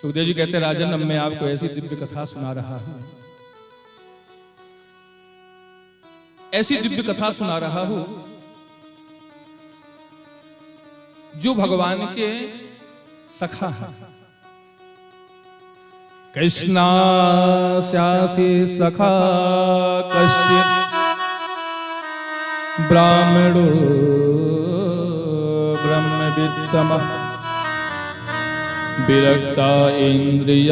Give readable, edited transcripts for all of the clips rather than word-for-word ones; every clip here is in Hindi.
सुखदेव जी कहते राजन, अब मैं आपको ऐसी दिव्य कथा सुना रहा हूं, ऐसी दिव्य कथा सुना रहा हूं जो भगवान के सखा है। कृष्णास्यासि सखा कश्चित् ब्राह्मणो ब्रह्मवित्तमः विरक्ता इन्द्रियार्थेषु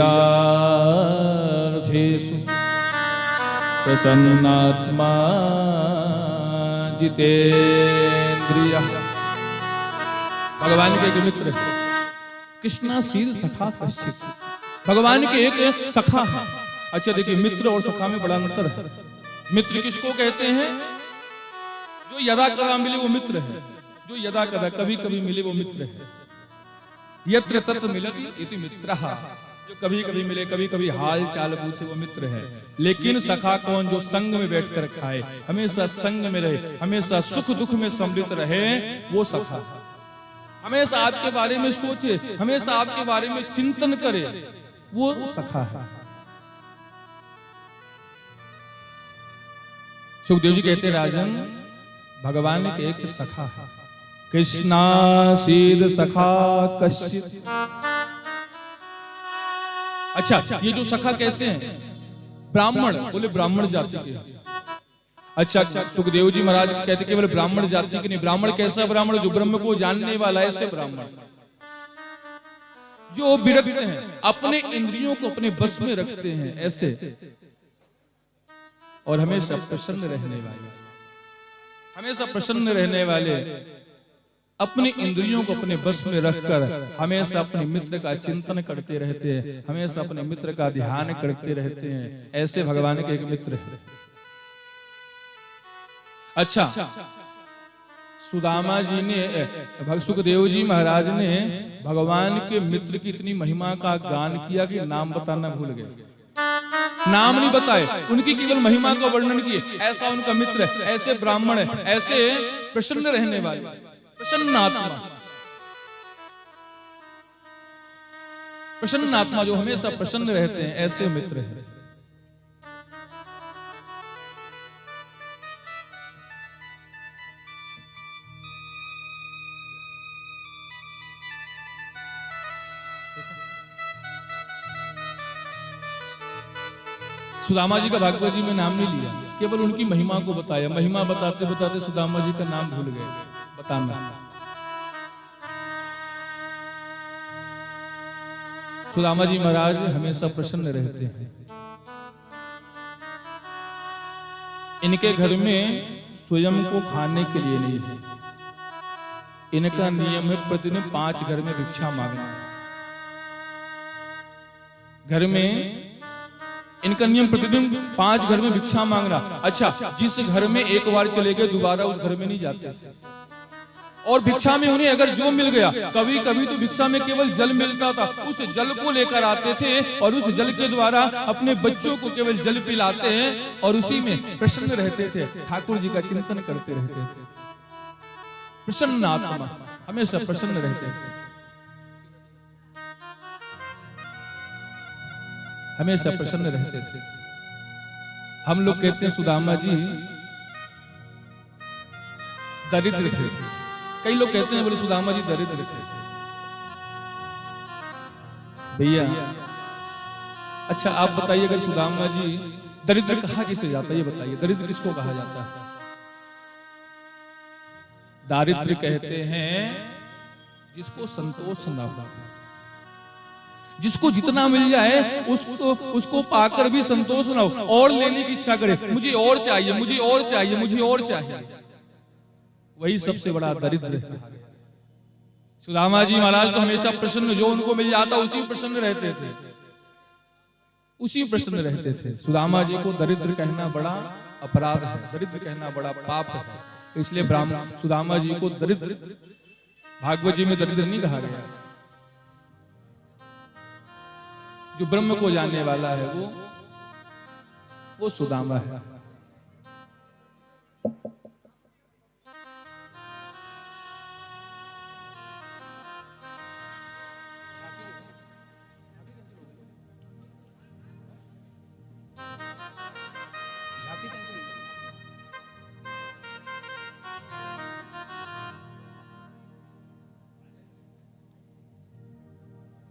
प्रसन्नात्मा जितेन्द्रियः। भगवान के एक मित्र है, कृष्णासीर सखा कश्चित्। भगवान के एक सखा है। अच्छा देखिए, मित्र और सखा में बड़ा अंतर है। मित्र किसको कहते हैं? जो यदा कदा मिले वो मित्र है, जो यदा कदा कभी कभी मिले वो मित्र है। यत्र तत्र मिलति इति मित्रः, जो कभी कभी मिले, कभी कभी हाल चाल पूछे वो मित्र है। लेकिन सखा कौन? जो संग में बैठकर खाए, हमेशा संग में रहे, हमेशा सुख दुख में सम्मिलित रहे, वो सखा। हमेशा आपके बारे में सोचे, हमेशा आपके बारे में चिंतन करे, वो सखा है। सुखदेव जी कहते राजन, भगवान के एक सखा है। कृष्णासीद सखा कश्चित्। अच्छा, ये जो सखा कैसे हैं? ब्राह्मण, बोले ब्राह्मण जाति के। अच्छा, सुखदेव जी महाराज कहते केवल ब्राह्मण जाति के नहीं। ब्राह्मण कैसा ब्राह्मण? जो ब्रह्म को जानने वाला है, ऐसे ब्राह्मण। जो विरक्त हैं, अपने इंद्रियों को अपने बस में रखते हैं, ऐसे। और हमेशा प्रसन्न रहने वाले, हमेशा प्रसन्न रहने वाले, अपनी इंद्रियों को अपने बस में रखकर हमेशा अपने मित्र का चिंतन करते रहते हैं, हमेशा अपने मित्र का ध्यान करते रहते हैं, ऐसे भगवान के एक मित्र है। अच्छा, सुदामा जी ने, सुखदेव जी महाराज ने भगवान के मित्र की इतनी महिमा का गान किया कि नाम बताना भूल गए। नाम नहीं बताए, उनकी केवल महिमा का वर्णन किए। ऐसा उनका मित्र है, ऐसे ब्राह्मण है, ऐसे प्रसन्न रहने वाले, प्रसन्न आत्मा, प्रसन्न आत्मा जो हमेशा प्रसन्न रहते हैं, ऐसे मित्र हैं। सुदामा जी का भागवत जी में नाम नहीं लिया, केवल उनकी महिमा को बताया। महिमा बताते बताते सुदामा जी का नाम भूल गए बताना। सुदामा जी महाराज हमेशा प्रसन्न रहते हैं। इनके घर में स्वयं को खाने के लिए नहीं है। इनका नियम है प्रतिदिन 5 घर में भिक्षा मांगना। घर में इनका नियम प्रतिदिन 5 घर में भिक्षा मांगना। अच्छा, जिस घर में एक बार चले गए दोबारा उस घर में नहीं जाते। और भिक्षा में उन्हें अगर जो मिल गया, कभी कभी तो भिक्षा में केवल जल मिलता था, उस जल को लेकर आते थे और उस जल के द्वारा अपने बच्चों को केवल जल पिलाते हैं और उसी में प्रसन्न रहते थे, ठाकुर जी का चिंतन करते रहते थे। प्रसन्न आत्मा, हमेशा प्रसन्न रहते थे, हमेशा प्रसन्न रहते थे। हम लोग कहते हैं सुदामा जी दरिद्र थे। कई लोग कहते हैं बोले सुदामा जी दरिद्र थे। भैया अच्छा, आप बताइए, अगर सुदामा जी दरिद्र कहा किसे जाता है? ये बताइए, दरिद्र किसको कहा जाता है? दारिद्र्य कहते हैं जिसको संतोष ना हो, जिसको जितना मिल जाए उसको पाकर भी संतोष ना हो, और लेने की इच्छा करे, मुझे और चाहिए, मुझे और चाहिए, मुझे और चाहिए। वही सबसे बड़ा दरिद्र है। सुदामा जी महाराज तो हमेशा प्रसन्न, जो उनको मिल जाता उसी प्रसन्न रहते थे, उसी प्रसन्न रहते थे। सुदामा जी को दरिद्र कहना बड़ा अपराध है, दरिद्र कहना बड़ा पाप है। इसलिए ब्राह्मण सुदामा जी को दरिद्र, भागवत जी में दरिद्र नहीं कहा गया। जो ब्रह्म को जानने वाला है वो सुदामा है।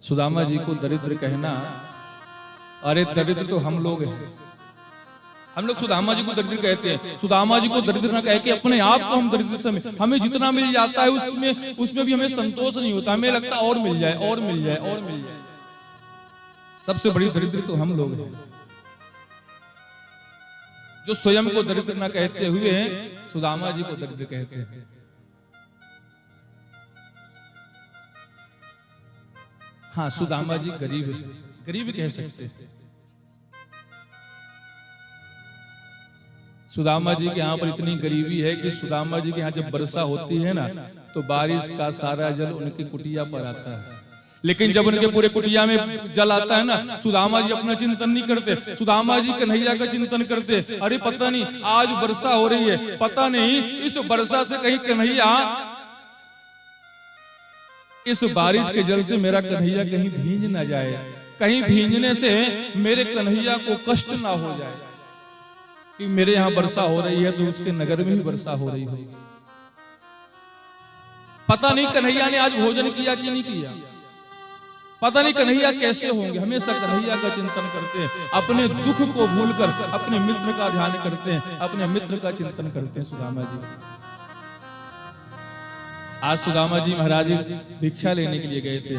सुदामा जी को दरिद्र कहना, अरे दरिद्र तो हम लोग हैं। हम लोग सुदामा जी को दरिद्र कहते हैं। सुदामा जी को दरिद्र ना कह के अपने आप को हम दरिद्र समझ, हमें जितना मिल जाता है उसमें भी हमें संतोष नहीं होता, हमें लगता और मिल जाए और मिल जाए और मिल जाए। सबसे बड़ी दरिद्र तो हम लोग हैं, जो स्वयं को दरिद्र ना कहते हुए सुदामा जी को दरिद्र कहते हैं। हाँ, सुदामा जी गरीब है, गरीब कह सकते हैं। सुदामा जी के यहाँ पर इतनी गरीबी है कि सुदामा जी के यहाँ जब वर्षा होती है ना, तो बारिश का सारा जल उनकी कुटिया पर आता है। लेकिन जब उनके पूरे कुटिया में जल आता है ना, सुदामा जी अपना चिंतन नहीं करते, सुदामा जी कन्हैया का चिंतन करते। अरे पता नहीं आज वर्षा हो रही है, पता नहीं इस वर्षा से कहीं कन्हैया, इस बारिश के जल से मेरा कन्हैया कहीं भींज ना जाए, कहीं भींजने से मेरे कन्हैया को कष्ट ना हो जाए कि मेरे यहाँ वर्षा हो रही है तो उसके नगर में ही वर्षा हो रही हो। पता नहीं कन्हैया ने आज भोजन किया कि नहीं किया, पता नहीं कन्हैया कैसे होंगे। हमेशा कन्हैया का चिंतन करते हैं, अपने दुख को भूलकर अपने मित्र का ध्यान करते हैं, अपने मित्र का चिंतन करते हैं सुदामा जी। आज सुदामा जी महाराज भिक्षा लेने के लिए गए थे।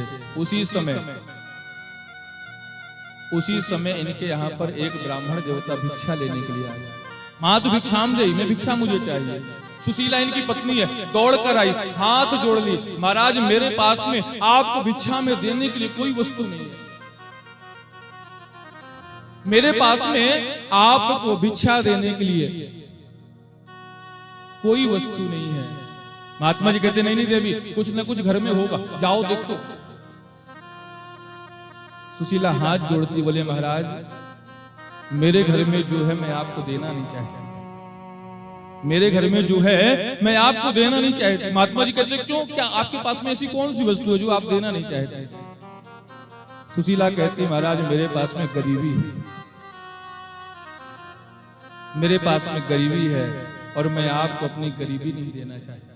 उसी समय इनके यहाँ पर एक ब्राह्मण देवता भिक्षा लेने के लिए आया। मातु भिक्षाम देहि, मैं भिक्षा मुझे चाहिए। सुशीला इनकी पत्नी है, दौड़ कर आई, हाथ जोड़ ली, महाराज मेरे पास में आपको भिक्षा में देने के लिए कोई वस्तु नहीं है, मेरे पास में आपको भिक्षा देने के लिए कोई वस्तु नहीं है। महात्मा जी कहते नहीं देवी, कुछ न कुछ घर में होगा, जाओ देखो। सुशीला हाथ जोड़ती बोले महाराज मेरे घर में जो है मैं आपको देना नहीं चाहती, मेरे घर में जो है मैं आपको देना नहीं चाहती। महात्मा जी कहते क्यों, क्या आपके पास में ऐसी कौन सी वस्तु है जो आप देना नहीं चाहते? सुशीला कहती महाराज मेरे पास में गरीबी है, मेरे पास में गरीबी है और मैं आपको अपनी गरीबी नहीं देना चाहती,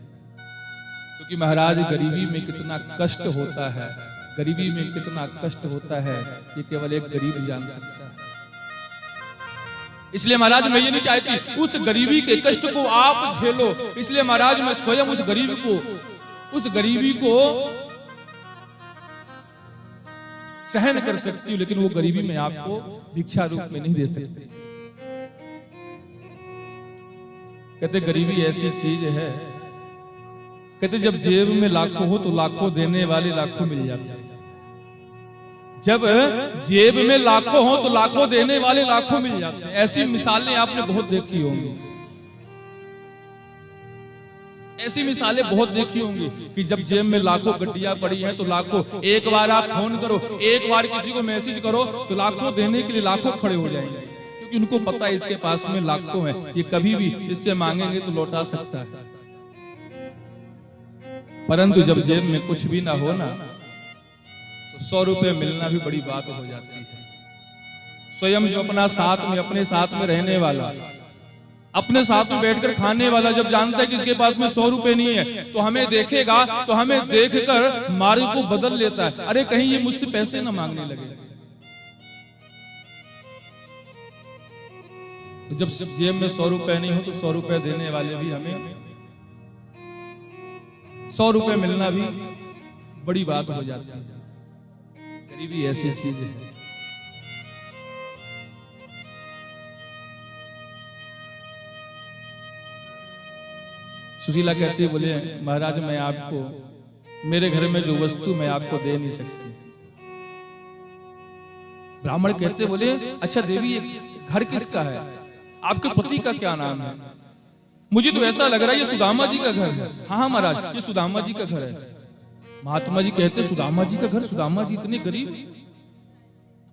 क्योंकि महाराज गरीबी में कितना कष्ट होता है, गरीबी में कितना कष्ट होता है ये केवल एक गरीब जान सकता है। इसलिए महाराज मैं ये नहीं चाहती उस गरीबी के कष्ट को आप झेलो, इसलिए महाराज मैं स्वयं उस गरीबी को सहन कर सकती हूँ, लेकिन वो गरीबी मैं आपको भिक्षा रूप में नहीं दे सकती। कहते गरीबी ऐसी चीज है, कहते जब जेब में लाखों हो तो लाखों देने वाले लाखों मिल जाते हैं, जब जेब में लाखों हो तो लाखों देने वाले लाखों मिल जाते हैं। ऐसी मिसालें आपने बहुत देखी होंगी, ऐसी मिसालें बहुत देखी होंगी कि जब जेब में लाखों गड्डियां पड़ी हैं तो लाखों, एक बार आप फोन करो, एक बार किसी को मैसेज करो तो लाखों देने के लिए लाखों खड़े हो जाएंगे, क्योंकि उनको पता है इसके पास में लाखों हैं, ये कभी भी इससे मांगेंगे तो लौटा सकता है। परंतु जब जेब में कुछ भी ना हो ना, तो 100 रुपए मिलना भी बड़ी बात हो जाती है। स्वयं जो अपना साथ में, अपने साथ में रहने वाला, अपने साथ में बैठकर खाने वाला जब जानता है कि इसके पास में 100 रुपए नहीं है तो हमें देखेगा, तो हमें देखकर मार्ग को बदल लेता है, अरे कहीं ये मुझसे पैसे ना मांगने लगे। तो जब जेब में 100 रुपए नहीं हो तो 100 रुपए देने वाले भी हमें 100 रुपए मिलना भी बड़ी बात हो जाती है। गरीबी ऐसी चीज है। सुशीला कहती है बोले महाराज मैं आपको, मेरे घर में जो वस्तु मैं आपको दे नहीं सकती। ब्राह्मण कहते बोले अच्छा देवी ये घर किसका है, आपके पति का क्या नाम है? मुझे तो ऐसा लग रहा है ये सुदामा जी का घर है। हाँ महाराज ये सुदामा जी का घर है। महात्मा जी कहते सुदामा जी का घर, सुदामा जी इतने गरीब,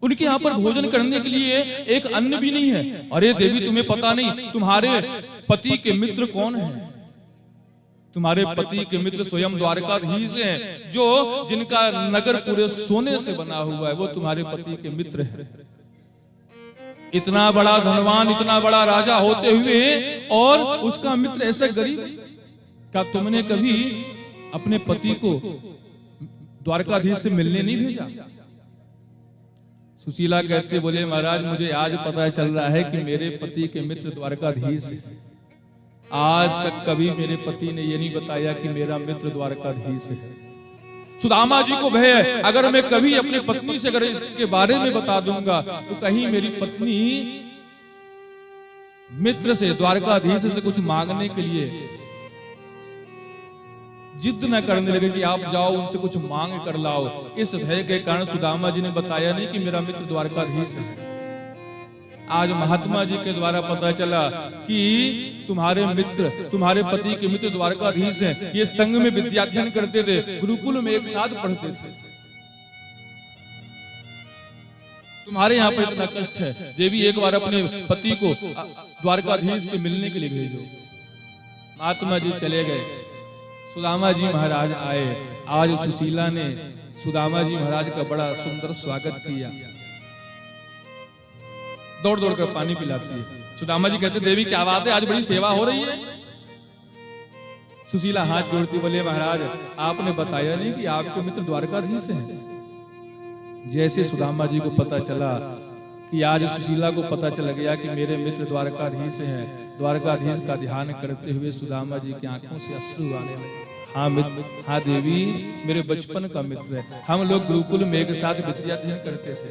उनके यहाँ पर भोजन करने के लिए एक अन्न भी नहीं है। अरे देवी तुम्हें पता नहीं तुम्हारे पति के मित्र कौन है? तुम्हारे पति के मित्र स्वयं द्वारकाधीश हैं, जो जिनका नगर पूरे सोने से बना हुआ है, वो तुम्हारे पति के मित्र हैं। इतना बड़ा धनवान, इतना बड़ा राजा होते हुए और उसका मित्र ऐसे गरीब। क्या तुमने कभी अपने पति को द्वारकाधीश से मिलने नहीं भेजा? सुशीला कहते बोले महाराज मुझे आज पता चल रहा है कि मेरे पति के मित्र द्वारकाधीश है। आज तक कभी मेरे पति ने ये नहीं बताया कि मेरा मित्र द्वारकाधीश है। सुदामा जी को भय है, अगर मैं कभी अपनी पत्नी से अगर इसके बारे में बता दूंगा तो कहीं मेरी पत्नी मित्र से द्वारकाधीश से कुछ मांगने के लिए जिद न करने लगे कि आप जाओ उनसे कुछ मांग कर लाओ। इस भय के कारण सुदामा जी ने बताया नहीं कि मेरा मित्र द्वारकाधीश है। आज महात्मा जी के द्वारा पता चला कि तुम्हारे मित्र, तुम्हारे पति के मित्र द्वारकाधीश हैं। ये संग में विद्याध्ययन करते थे, गुरुकुल में एक साथ पढ़ते थे। तुम्हारे यहाँ पर इतना कष्ट है, देवी एक बार अपने पति को द्वारकाधीश से मिलने के लिए भेजो। महात्मा जी चले गए, सुदामा जी महाराज आए। आज सुशीला ने सुदामा जी महाराज का बड़ा सुंदर स्वागत किया, दौड़ दौड़ कर पानी पिलाती है। सुदामा जी कहते देवी क्या बात है, आज बड़ी सेवा हो रही है। सुशीला हाथ जोड़ती बोले महाराज आपने बताया नहीं कि आपके मित्र द्वारकाधीश हैं। जैसे सुदामा जी को पता चला कि आज सुशीला को पता चल गया कि मेरे मित्र द्वारकाधीश हैं, द्वारकाधीश का ध्यान करते हुए सुदामा जी की आंखों से अश्रु आने लगे। हाँ मित्र, हाँ देवी मेरे बचपन का मित्र है, हम लोग गुरुकुल में एक साथ विद्याध्ययन करते थे।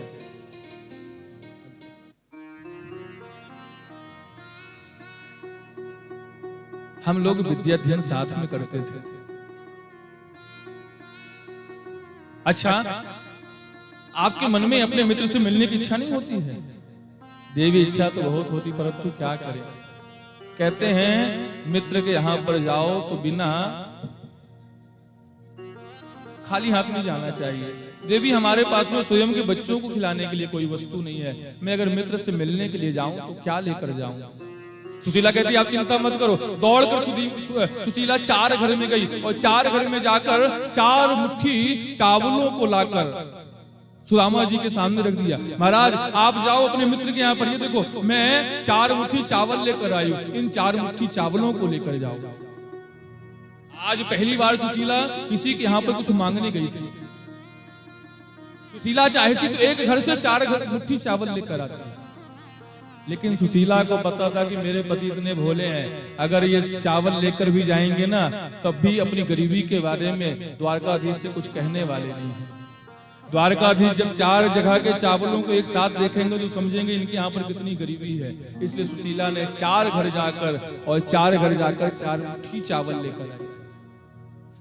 हम लोग विद्याध्ययन साथ में करते थे। अच्छा आपके मन में अपने मित्र से मिलने की इच्छा नहीं होती है? देवी इच्छा तो बहुत होती परंतु क्या करें। कहते हैं मित्र के यहां पर जाओ तो बिना खाली हाथ नहीं जाना चाहिए। देवी हमारे पास में स्वयं के बच्चों को खिलाने के लिए कोई वस्तु नहीं है, मैं अगर मित्र से मिलने के लिए जाऊं तो क्या लेकर जाऊं? सुशीला कहती आप चिंता मत करो। दौड़कर सुशीला 4 घर में गई और 4 घर में जाकर 4 मुट्ठी चावलों को लाकर सुदामा जी के सामने रख दिया। महाराज आप जाओ अपने मित्र के यहाँ पर, ये देखो मैं 4 मुट्ठी चावल लेकर आई हूं, इन 4 मुट्ठी चावलों को लेकर जाओ। आज पहली बार सुशीला किसी के यहाँ पर कुछ मांगने गई थी। सुशीला चाहती तो एक घर से 4 मुट्ठी चावल लेकर आती, लेकिन सुशीला को पता था कि मेरे पति इतने भोले हैं, अगर ये चावल लेकर भी जाएंगे ना तब भी अपनी गरीबी के बारे में द्वारकाधीश से कुछ कहने वाले नहीं है। द्वारकाधीश जब 4 जगह के चावलों को एक साथ देखेंगे तो समझेंगे इनके यहाँ पर कितनी गरीबी है। इसलिए सुशीला ने 4 घर जाकर और 4 घर जाकर 4 मुट्ठी चावल लेकर आई।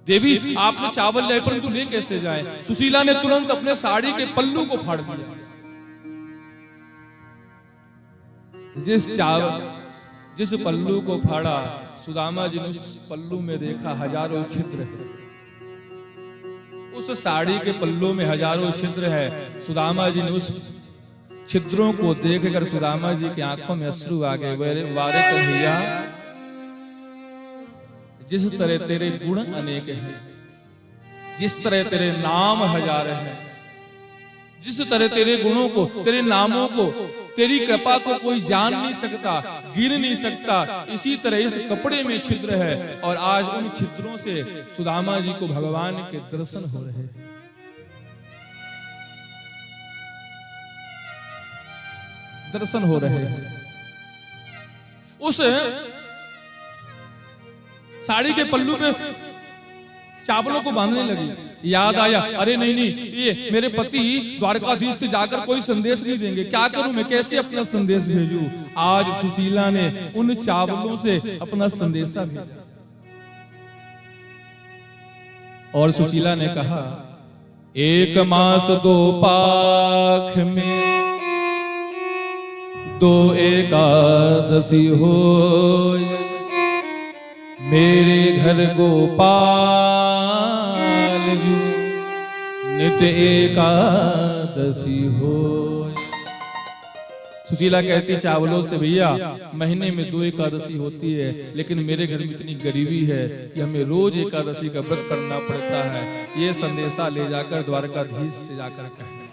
देवी आपने चावल ले परंतु ले कैसे जाए? सुशीला ने तुरंत अपने साड़ी के पल्लू को फाड़ दिया। जिस पल्लू को फाड़ा सुदामा जी ने उस पल्लू में देखा हजारों छिद्र है। उस साड़ी के पल्लू में हजारों छिद्र है। सुदामा जी ने उस छिद्रों को देखकर सुदामा जी की आंखों में अश्रु आ गए। वारे कन्हैया जिस तरह तेरे गुण अनेक हैं, जिस तरह तेरे नाम हजार हैं, जिस तरह तेरे गुणों को, तेरे नामों को, तेरी कृपा को कोई जान नहीं सकता, गिन नहीं सकता, इसी तरह इस कपड़े में छिद्र है। और आज उन छिद्रों से सुदामा जी को भगवान के दर्शन हो रहे हैं। दर्शन हो रहे हैं। उस साड़ी के पल्लू पे चावलों को बांधने लगी। याद आया, अरे नहीं नहीं, ये मेरे पति द्वारकाधीश से जाकर कोई संदेश नहीं देंगे, क्या करूं मैं, कैसे अपना संदेश भेजूं? आज सुशीला ने उन चावलों से अपना संदेशा भेजा और सुशीला ने कहा 1 मास 2 पाख में 2 एकादशी हो, मेरे घर गोपाल जी नित्य एकादशी हो। सुशीला कहती चावलों से भैया महीने में 2 एकादशी होती है, लेकिन मेरे घर में इतनी गरीबी है कि हमें रोज एकादशी का व्रत करना पड़ता है। ये संदेशा ले जाकर द्वारकाधीश से जाकर कहना।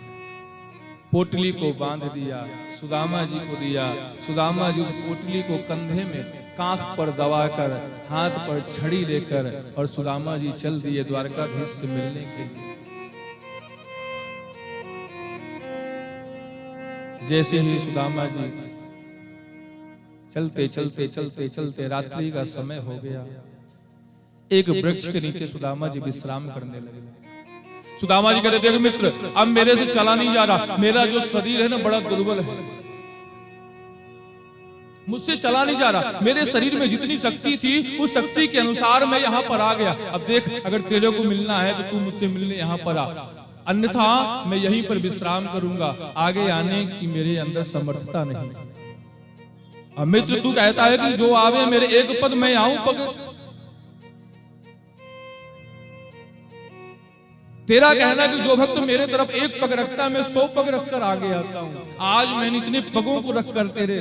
पोटली को बांध दिया, सुदामा जी को दिया। सुदामा जी उस पोटली को कंधे में कांख पर दबाकर, हाथ पर छड़ी लेकर और सुदामा जी चल दिए द्वारकाधीश से मिलने के लिए। जैसे ही सुदामा जी चलते चलते चलते चलते रात्रि का समय हो गया, एक वृक्ष के नीचे सुदामा जी विश्राम करने लगे। सुदामा जी कहते देख मित्र, अब मेरे से चला नहीं जा रहा, मेरा जो शरीर है ना बड़ा दुर्बल है, मुझसे चला नहीं जा रहा, मेरे शरीर में जितनी शक्ति थी उस शक्ति के अनुसार मैं यहाँ पर आ गया। अब देख, अगर तेरे को मिलना है तो तू मुझसे मिलने यहाँ पर आ, अन्यथा मैं यहीं पर विश्राम करूंगा, आगे आने की मेरे अंदर समर्थता नहीं। अब मित्र तू कहता है कि जो आवे मेरे एक पद मैं आऊं पग, तेरा कहना कि जो भक्त मेरे तरफ एक पग रखता है मैं 100 पग रखकर आगे आता हूं। आज मैंने इतने पगों को रखकर तेरे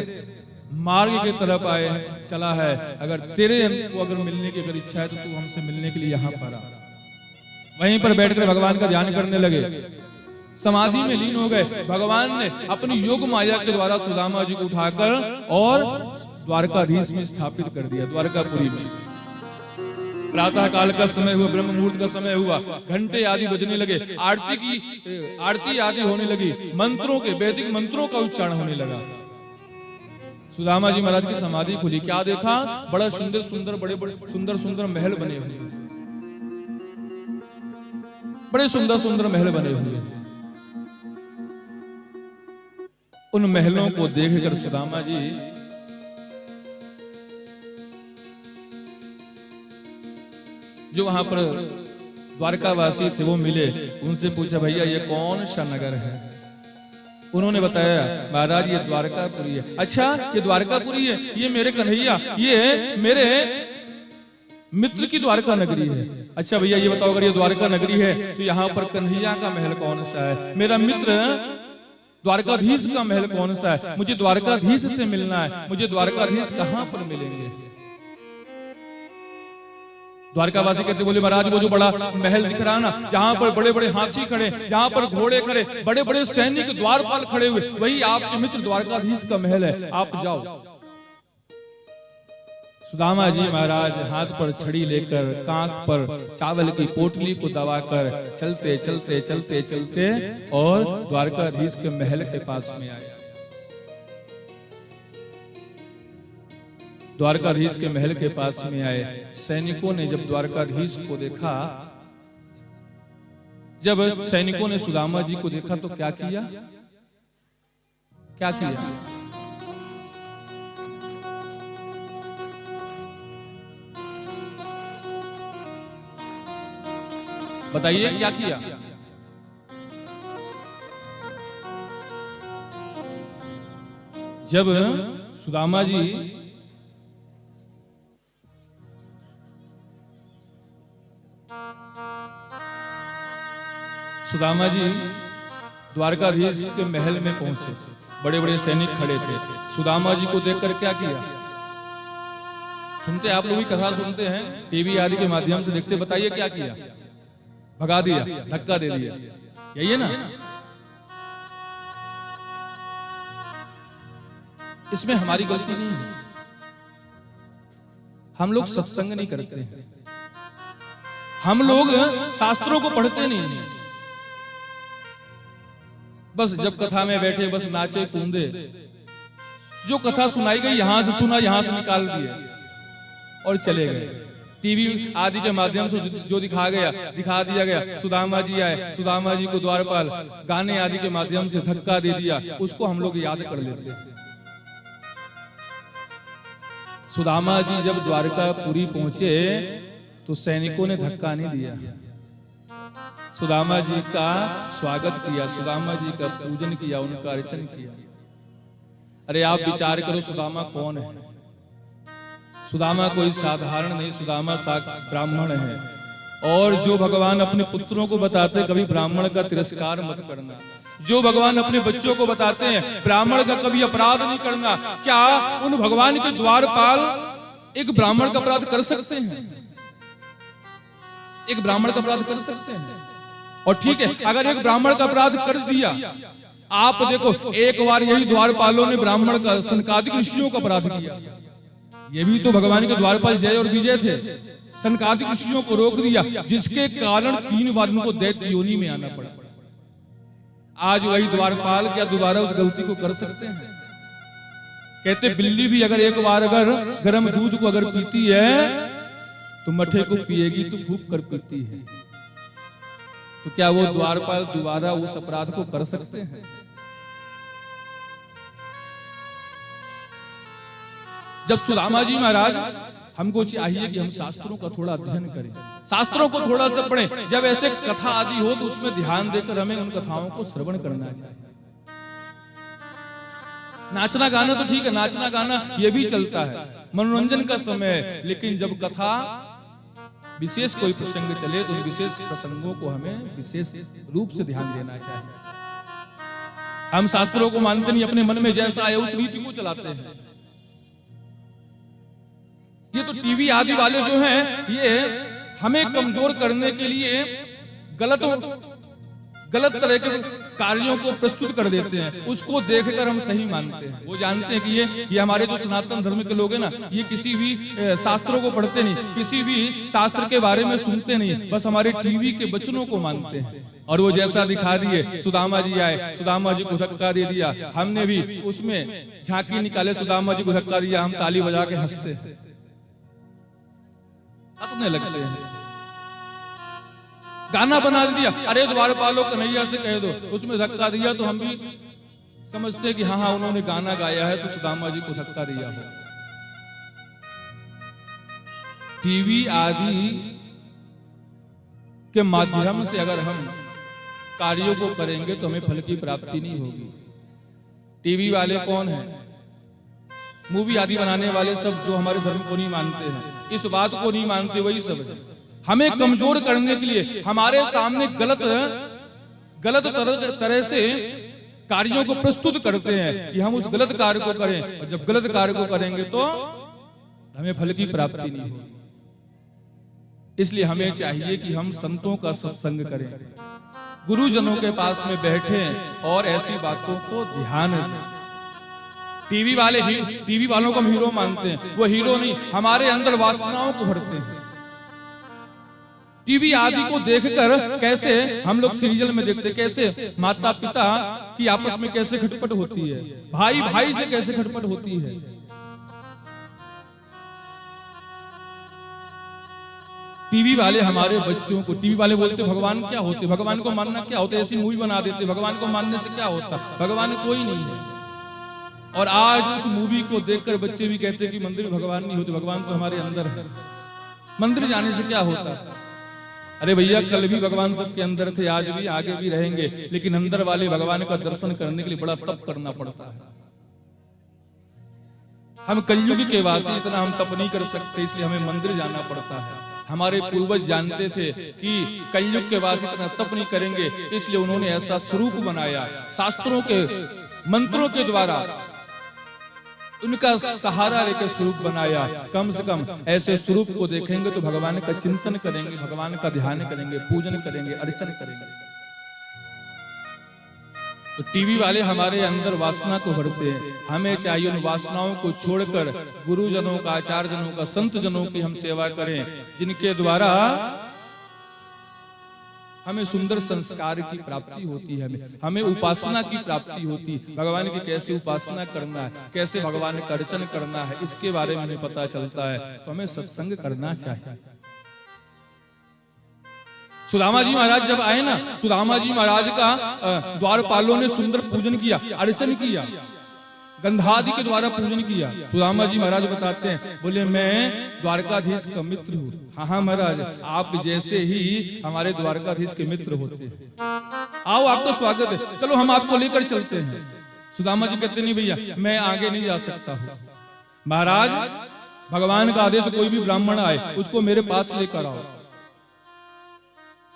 मार्ग की तरफ आए चला है, अगर तेरे को अगर मिलने की अगर इच्छा है तो तू हमसे मिलने के लिए यहाँ पर आ। वहीं पर बैठकर भगवान का ध्यान करने लगे, समाधि में लीन हो गए। भगवान ने अपनी योग माया के द्वारा सुदामा जी को उठाकर और द्वारकाधीश में स्थापित कर दिया, द्वारकापुरी में। प्रातः काल का समय हुआ, ब्रह्म मुहूर्त का समय हुआ, घंटे आदि बजने लगे, आरती आदि होने लगी, मंत्रों के वैदिक मंत्रों का उच्चारण होने लगा। सुदामा जी महाराज की समाधि खुली, क्या देखा, बड़ा सुंदर सुंदर बड़े बड़े सुंदर सुंदर महल बने हुए, बड़े सुंदर सुंदर महल बने हुए। उन महलों को देखकर सुदामा जी जो वहां पर द्वारकावासी थे वो मिले, उनसे पूछा भैया ये कौन सा नगर है? उन्होंने बताया महाराज ये द्वारकापुरी है। अच्छा ये द्वारकापुरी है, ये मेरे कन्हैया, ये मेरे मित्र की द्वारका नगरी है। अच्छा भैया ये बताओ अगर ये द्वारका नगरी है तो यहाँ पर कन्हैया का महल कौन सा है? मेरा मित्र द्वारकाधीश का महल कौन सा है? मुझे द्वारकाधीश से मिलना है, मुझे द्वारकाधीश कहाँ पर मिलेंगे? द्वारकावासी कहते बोले महाराज वो जो बड़ा महल दिख रहा है ना, जहां पर बड़े बड़े हाथी खड़े, जहां पर घोड़े खड़े, बड़े बड़े सैनिक द्वारपाल खड़े हुए, वही आपके मित्र द्वारकाधीश का महल है, आप जाओ। सुदामा जी महाराज हाथ पर छड़ी लेकर कांख पर चावल की पोटली को दबाकर चलते चलते चलते चलते और द्वारकाधीश के महल के पास में आए। द्वारकाधीश के महल के पास में आए। सैनिकों ने जब द्वारकाधीश को देखा, जब सैनिकों ने सुदामा जी को देखा तो क्या किया? क्या किया? बताइए क्या किया? जब सुदामा जी द्वारकाधीश के महल में पहुंचे, बड़े बड़े सैनिक खड़े थे। सुदामा जी को देखकर क्या किया? सुनते आप लोग भी कथा सुनते हैं, टीवी आदि के माध्यम से देखते, बताइए क्या किया? भगा दिया, धक्का दे दिया, यही है ना? इसमें हमारी गलती नहीं है, हम लोग सत्संग नहीं करते हैं, हम लोग शास्त्रों को पढ़ते नहीं हैं, बस जब कथा में बैठे बस नाचे कूदे, जो कथा सुनाई गई यहां से सुना, यहां से निकाल दिया और चले गए। टीवी आदि के माध्यम से जो दिखा दिया गया, सुदामा जी आए, सुदामा जी को द्वारपाल गाने आदि के माध्यम से धक्का दे दिया, उसको हम लोग याद कर लेते हैं। सुदामा जी जब द्वारकापुरी पहुंचे तो सैनिकों ने धक्का नहीं दिया, सुदामा जी का स्वागत किया, सुदामा जी का पूजन किया, उनका अर्चन किया। अरे आप विचार करो सुदामा कौन है? सुदामा कोई साधारण नहीं, सुदामा ब्राह्मण है। और जो भगवान अपने पुत्रों को बताते कभी ब्राह्मण का तिरस्कार मत करना, जो भगवान अपने बच्चों को बताते हैं ब्राह्मण का कभी अपराध नहीं करना, क्या उन भगवान के द्वारपाल एक ब्राह्मण का अपराध कर सकते हैं? एक ब्राह्मण का अपराध कर सकते हैं? और ठीक है, अगर एक ब्राह्मण का अपराध कर दिया, आप देखो एक बार यही द्वारपालों ने ब्राह्मण का सनकादिक ऋषियों का अपराध किया, ये भी तो भगवान के द्वारपाल जय और विजय थे, सनकादिक ऋषियों को रोक दिया, जिसके कारण 3 बार उनको दैत्य योनि में आना पड़ा। आज वही द्वारपाल क्या दोबारा उस गलती को कर सकते हैं? कहते बिल्ली भी अगर एक बार अगर गर्म दूध को अगर पीती है तो मठे को पिएगी तो फूंक कर पीती है। तो क्या वो द्वारपाल दोबारा उस अपराध को कर सकते हैं? जब सुदामा जी महाराज, हमको चाहिए कि हम शास्त्रों का थोड़ा अध्ययन करें, शास्त्रों को थोड़ा सा पढ़ें। जब ऐसे कथा आदि हो तो उसमें ध्यान देकर हमें उन कथाओं को श्रवण करना चाहिए। नाचना गाना तो ठीक है, नाचना गाना ये भी चलता है, मनोरंजन का समय है, लेकिन जब कथा विशेष कोई प्रसंग चले तो उन विशेष प्रसंगों को हमें विशेष रूप से ध्यान देना चाहिए। हम शास्त्रों को मानते नहीं, अपने मन में जैसा आए उस रीति को चलाते हैं। ये तो टीवी आदि वाले जो हैं, ये हमें कमजोर करने के लिए गलत तरह के कार्यों को प्रस्तुत कर देते हैं। उसको देखकर हम सही मानते हैं। वो जानते हैं कि ये हमारे जो सनातन धर्म के लोग हैं ना, ये किसी भी शास्त्रों को पढ़ते नहीं, किसी भी शास्त्र के बारे में सुनते नहीं, बस हमारे टीवी के वचनों को मानते हैं। और वो जैसा दिखा दिए, सुदामा जी आए, सुदामा जी को धक्का दे दिया, हमने भी उसमें झांकी निकाले, सुदामा जी को धक्का दिया, हम ताली बजा के हंसते हंसने लगते हैं। गाना बना दिया, अरे द्वारपालों कन्हैया से कह दो, उसमें धक्का दिया तो हम भी समझते हैं कि हाँ हाँ उन्होंने गाना गाया है तो सुदामा जी को धक्का दिया हो। टीवी आदि के माध्यम से अगर हम कार्यों को करेंगे तो हमें फल की प्राप्ति नहीं होगी। टीवी वाले कौन है? मूवी आदि बनाने वाले सब जो हमारे धर्म को नहीं मानते हैं, इस बात को नहीं मानते, वही सब है। हमें कमजोर करने के लिए हमारे सामने गलत तरह से कार्यों को प्रस्तुत करते हैं कि हम उस गलत कार्य को करें, और जब गलत कार्य को करेंगे तो हमें फल की प्राप्ति नहीं होगी। इसलिए हमें चाहिए कि हम संतों का सत्संग करें, गुरुजनों के पास में बैठे और ऐसी बातों को ध्यान दें। टीवी वालों को हम हीरो मानते हैं, वो हीरो नहीं, हमारे अंदर वासनाओं को भरते हैं। टीवी आदि को देखकर कैसे हम लोग सीरियल में देखते, कैसे माता पिता की आपस में कैसे खटपट होती है, भाई भाई से कैसे खटपट होती है। टीवी वाले हमारे बच्चों को, टीवी वाले बोलते भगवान क्या होते, भगवान को मानना क्या होता है, ऐसी मूवी बना देते, भगवान को मानने से क्या होता, भगवान कोई नहीं है। और आज उस मूवी को देखकर बच्चे भी कहते हैं कि मंदिर में भगवान नहीं होते, भगवान तो हमारे अंदर है, मंदिर जाने से क्या होता। अरे भैया, कल भी भगवान सबके अंदर थे, आज भी, आगे भी रहेंगे, लेकिन अंदर वाले भगवान का दर्शन करने के लिए बड़ा तप करना पड़ता है। हम कलयुग के वासी, इतना हम तप नहीं कर सकते, इसलिए हमें मंदिर जाना पड़ता है। हमारे पूर्वज जानते थे कि कलयुग के वासी इतना तप नहीं करेंगे, इसलिए उन्होंने ऐसा स्वरूप बनाया, शास्त्रों के मंत्रों के द्वारा उनका सहारा लेकर स्वरूप बनाया। कम से कम ऐसे स्वरूप को देखेंगे तो भगवान का चिंतन करेंगे, भगवान का ध्यान करेंगे, पूजन करेंगे, अर्चन करेंगे। तो टीवी वाले हमारे अंदर वासना को भरते हैं। हमें चाहिए उन वासनाओं को छोड़कर गुरुजनों का, आचार्य जनों का, संत जनों की हम सेवा करें, जिनके द्वारा हमें सुंदर संस्कार की प्राप्ति होती है, हमें उपासना की प्राप्ति होती है। भगवान की कैसे उपासना करना है, कैसे भगवान का अर्चन करना है, इसके बारे में हमें पता चलता है। तो हमें सत्संग करना चाहिए। सुदामा जी महाराज जब आए ना, सुदामा जी महाराज का द्वारपालों ने सुंदर पूजन किया, अर्चन किया, गंधादि के द्वारा पूजन किया। सुदामा जी महाराज बताते हैं, बोले मैं द्वारकाधीश का मित्र हूँ। हाँ हाँ महाराज, आप जैसे ही हमारे द्वारकाधीश के मित्र होते हैं, आओ आपका स्वागत है, चलो हम आपको लेकर चलते हैं। सुदामा जी कहते नहीं भैया, मैं आगे नहीं जा सकता हूँ। महाराज, भगवान का आदेश, कोई भी ब्राह्मण आए उसको मेरे पास लेकर आओ।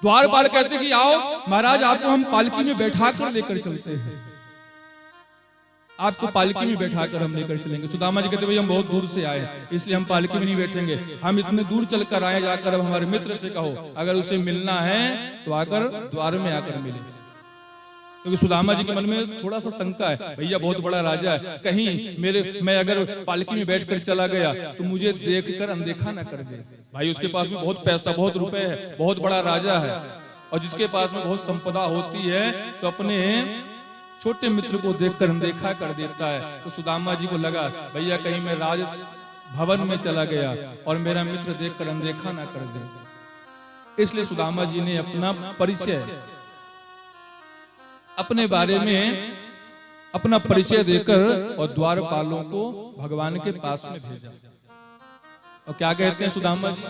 द्वारपाल कहते कि आओ महाराज, आपको हम पालकी में बैठा कर लेकर चलते हैं, आपको पालकी में बैठाकर हम लेकर चलेंगे। सुदामा जी कहते भाई हम बहुत दूर से आए हैं, इसलिए हम पालकी में नहीं बैठेंगे, हम इतने दूर चलकर आए, जाकर अब हमारे मित्र से कहो अगर उसे मिलना है तो आकर द्वार में आकर मिले। क्योंकि सुदामा जी के मन में थोड़ा सा शंका है, भैया बहुत बड़ा राजा है, कहीं मैं अगर पालकी में बैठकर चला गया तो मुझे देखकर अनदेखा ना कर दे। भाई उसके पास में बहुत पैसा, बहुत रुपए है, बहुत बड़ा राजा है, और जिसके पास में बहुत संपदा होती है तो अपने छोटे मित्र को देखकर अनदेखा कर देता है। तो सुदामा जी को लगा भैया कहीं मैं राज भवन में चला गया और मेरा मित्र देखकर अनदेखा ना कर दे, इसलिए सुदामा जी ने अपना परिचय, अपने बारे में अपना परिचय देकर और द्वारपालों को भगवान के पास में भेजा। और क्या कहते हैं सुदामा जी,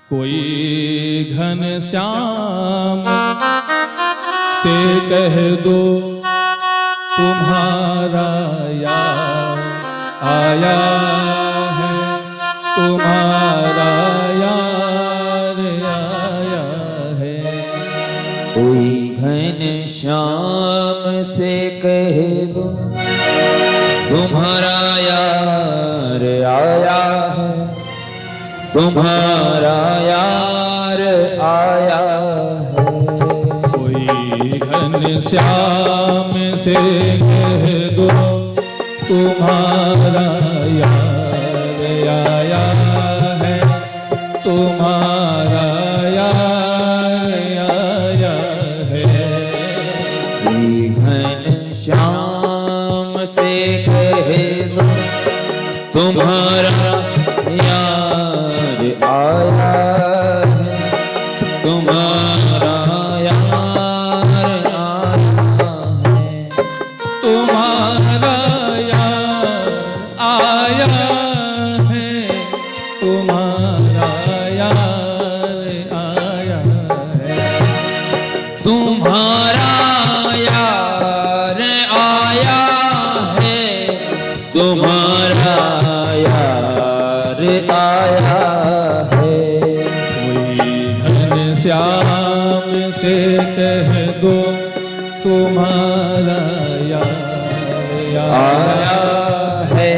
कोई घन श्याम से कह दो तुम्हारा यार आया है, तुम्हारा यार आया है। कोई घन श्याम से कह दो तुम्हारा यार आया है, तुम्हारा यार आया है। कोई घन श्याम से कह दो तुम्हारा यार आया है, तुम्हारा यार आया है। कोई घन श्याम से कह दो तुम्हारा यार आया है, तुम्हारा यार आया है। तुम्हारा यार आया है, तुम्हारा यार आया है। तुम्हारा यार आया है, तुम्हारा यार आया है। कोई घन श्याम से कह दो तुम्हारा यार आया है,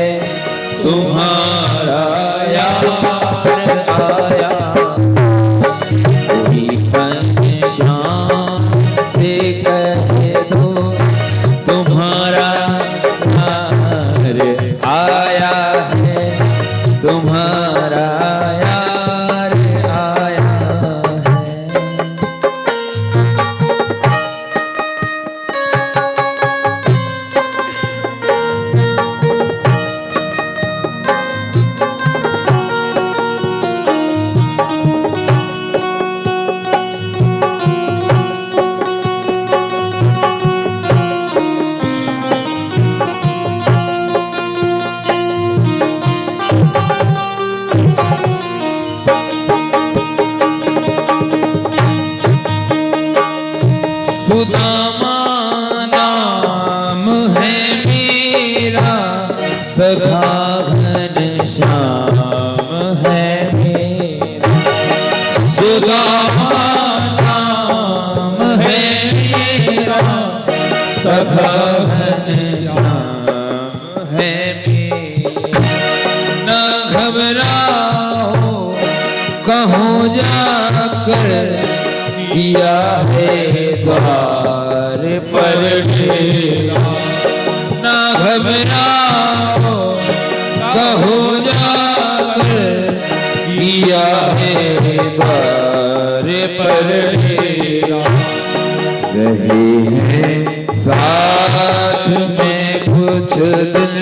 तुम्हारा यार आया। कोई घन श्याम से कह दो तुम्हारा यार आया है, तुम्हारा यार आया है। सुदामा नाम है मेरा, सखा घन श्याम है मेरा। सुदामा नाम है मेरा, सखा घन श्याम है मेरा। न घबराओ कहो जाकर, किया है द्वार पर डेरा। न घबराओ कहो जाकर, किया है द्वार पर डेरा। रहे हैं साथ में कुछ दिन,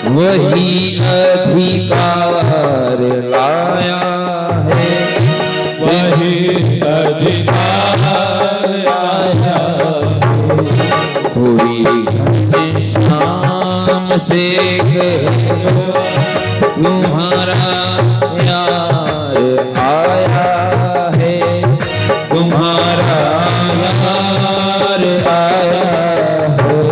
वही अधिकार लाया है, वही अधिकार आया। कोई घन श्याम से कह दो तुम्हारा यार आया है, तुम्हारा यार आया है।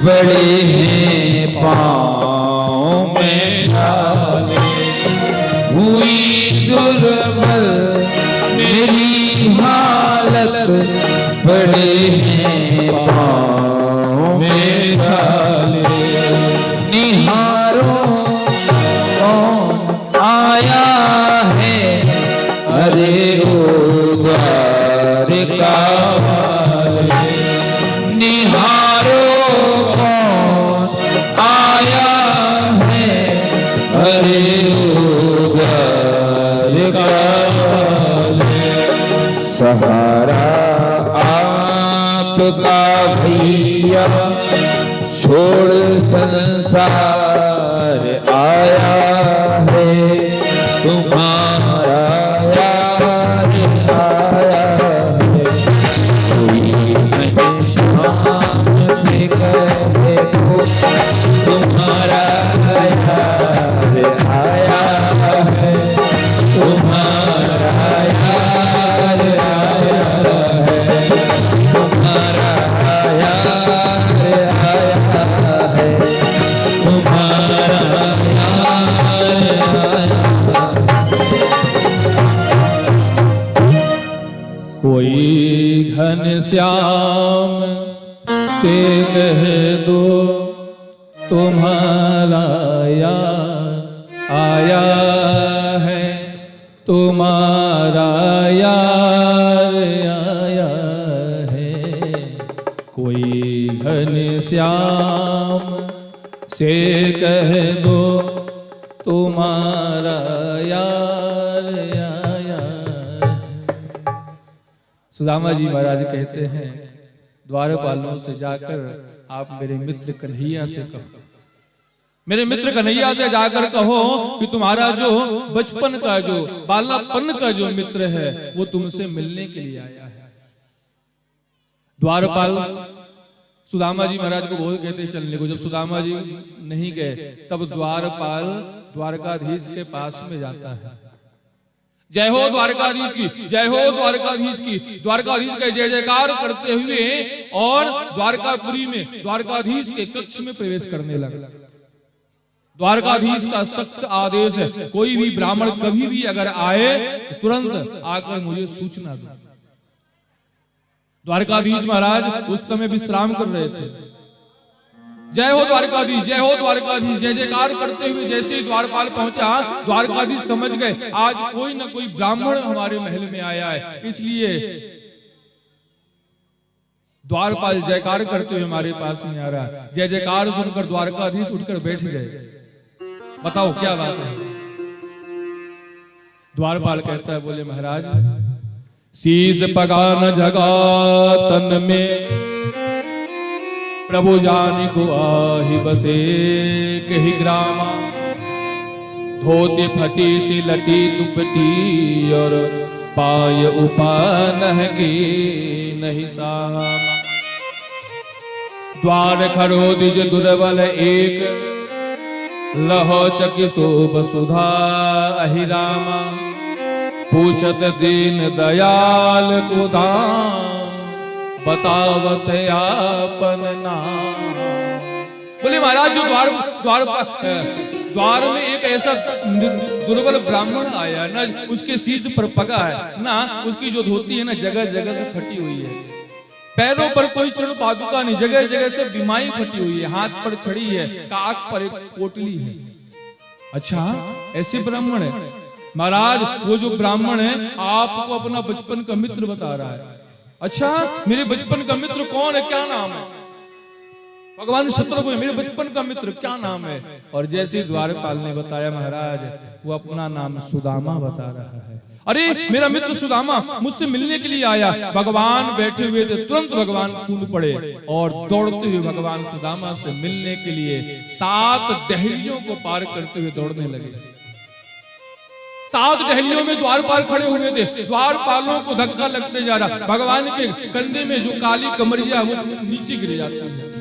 बड़े हैं पाँव में छाले, हुई दुर्बल मेरी हालत, बड़े हैं पाँव में छाले। निहारो कौन आया है, अरे ओ द्वारका वाले। निहारो कौन आया है, अरे ओ द्वारका वाले। सहारा आपका भैया, छोड़ संसार आया है, तुम्हारा यार आया है। कोई घनश्याम से कहे तो तुम्हारा यार आया है, तुम्हारा यार आया है, तुम्हारा यार आया है, तुम्हारा कोई घनश्याम से कह दो तुम्हारा यार आया है, तुम्हारा यार आया है। कोई घनश्याम से कह दो तुम्हारा यार आया है। सुदामा जी महाराज कहते हैं, द्वारपालों से जाकर आप मेरे मित्र कन्हैया से कहो, मेरे मित्र कन्हैया से जाकर कहो कि तुम्हारा जो बचपन का, जो बालापन का जो मित्र है, वो तुमसे मिलने के लिए आया है। द्वारपाल सुदामा जी महाराज को बहुत कहते चलने को। जब सुदामा जी नहीं गए, तब द्वारपाल द्वारकाधीश के पास में जाता है। जय हो द्वारकाधीश की, जय हो द्वारकाधीश की, द्वारकाधीश का जय जयकार करते हुए और द्वारकापुरी में द्वारकाधीश के कक्ष में प्रवेश करने लगा। द्वारकाधीश का सख्त आदेश है, कोई भी ब्राह्मण कभी भी अगर आए तो तुरंत आकर मुझे सूचना दो। द्वारकाधीश महाराज उस समय विश्राम कर रहे थे। जय हो द्वारकाधीश, जय हो द्वारकाधीश, जय जयकार करते हुए जैसे ही द्वारपाल पहुंचा, द्वारकाधीश समझ गए आज कोई न कोई ब्राह्मण हमारे महल में आया है, इसलिए द्वारपाल जयकार करते हुए हमारे पास में आ रहा है। जय जयकार सुनकर द्वारकाधीश उठकर बैठ गए। बताओ क्या बात है। द्वारपाल कहता है, बोले महाराज, शीश पगा न जगा तन में, प्रभु जानी को आहि बसे कही ग्रामा। धोती फटी सी लटी दुपटी और पाय उपान की नहीं सामा। द्वार खरो दिज दुर्बल एक, लहो चकी शोभ सुधा अहि रामा। पूछत दीन दयाल को दाम, बतावत आपन नाम। बोले महाराज, जो द्वार में एक ऐसा दुर्बल ब्राह्मण आया ना, उसके शीश पर पगा है ना, उसकी जो धोती है ना जगह जगह से फटी हुई है, पैरों पर कोई चरण पादुका नहीं, जगह जगह से बीमारी फटी हुई है, हाथ पर छड़ी है, काख पर एक पोटली है। अच्छा, ऐसे ब्राह्मण है महाराज। वो जो ब्राह्मण है आपको अपना बचपन का मित्र बता रहा है। अच्छा, मेरे बचपन का मित्र कौन है, क्या नाम है? भगवान शत्रुघ्न, मेरे बचपन का मित्र क्या नाम है? और जैसे द्वारपाल ने बताया महाराज, वो अपना नाम सुदामा बता रहा है। अरे मेरा मित्र सुदामा मुझसे मिलने के लिए आया। भगवान बैठे हुए थे, तुरंत भगवान कूद पड़े और दौड़ते हुए भगवान सुदामा से मिलने के लिए 7 दहलियों को पार करते हुए दौड़ने लगे। 7 दहलियों में द्वारपाल खड़े हुए थे। द्वारपालों को धक्का लगते जा रहा। भगवान के कंधे में जो काली कमरिया वो नीचे गिर जाती है।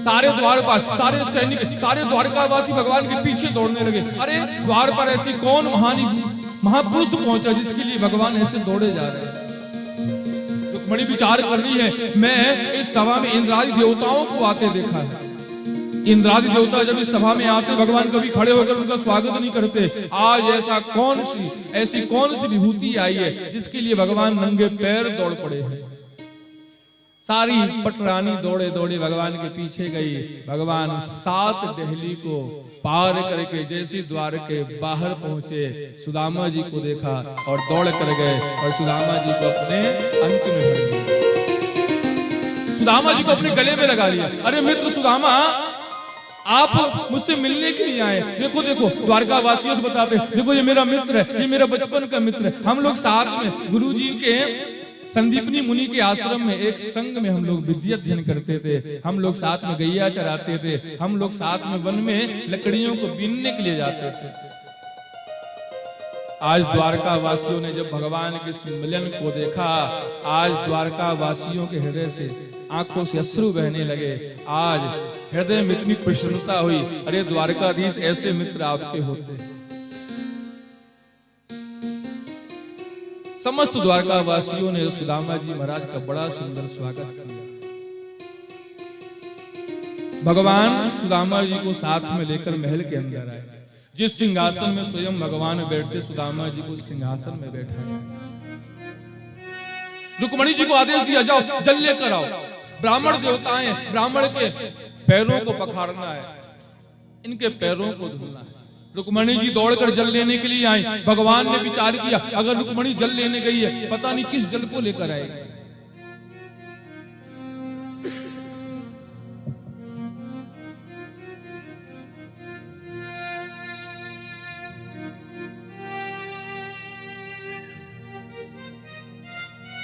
सारे द्वारपाल, सारे सैनिक, सारे द्वारकावासी भगवान के पीछे दौड़ने लगे। अरे द्वार पर ऐसी कौन महापुरुष पहुंचा जिसके लिए भगवान ऐसे दौड़े जा रहे हैं? रुक्मिणी विचार कर रही है, मैं इस सभा में इंद्रादि देवताओं को आते देखा है, इंद्रादि देवता जब इस सभा में आते, भगवान कभी खड़े होकर उनका स्वागत नहीं करते। आज ऐसी कौन सी विभूति आई है जिसके लिए भगवान नंगे पैर दौड़ पड़े हैं। सारी पटरानी दौड़े दौड़े भगवान के पीछे गई। भगवान 7 दहली को पार करके जैसे द्वार के बाहर पहुंचे, सुदामा जी को देखा और दौड़ कर गए और सुदामा जी को अपने अंक में भर लिया। सुदामा जी को अपने गले में लगा लिया। अरे मित्र सुदामा, आप मुझसे मिलने के लिए आए। देखो देखो, द्वारका वासियों से बताते, देखो ये मेरा मित्र है, ये मेरा बचपन का मित्र है। हम लोग साथ में गुरु जी के संदीपनी मुनि के आश्रम में एक संग में हम लोग विद्या अध्ययन करते थे। हम लोग साथ में गैया चराते थे। हम लोग साथ में वन में लकड़ियों को बीनने के लिए जाते थे। आज द्वारका वासियों ने जब भगवान के सम्मिलन को देखा, आज द्वारका वासियों के हृदय से आंखों से अश्रु बहने लगे। आज हृदय में इतनी प्रसन्नता हुई। अरे द्वारकाधीश, ऐसे मित्र आपके होते। समस्त द्वारका वासियों ने सुदामा जी महाराज का बड़ा सुंदर स्वागत किया। भगवान सुदामा जी को साथ में लेकर महल के अंदर आए। जिस सिंहासन में स्वयं भगवान बैठते, सुदामा जी को सिंहासन में बैठाया। रुक्मणी जी को आदेश दिया, जाओ जल लेकर आओ। ब्राह्मण देवता हैं, ब्राह्मण के पैरों को पखारना है, इनके पैरों को धुलना है। रुक्मणी जी दौड़कर जल लेने के लिए आई। भगवान ने विचार किया, अगर रुक्मणी जल लेने गई है, पता नहीं किस जल को लेकर आएगी।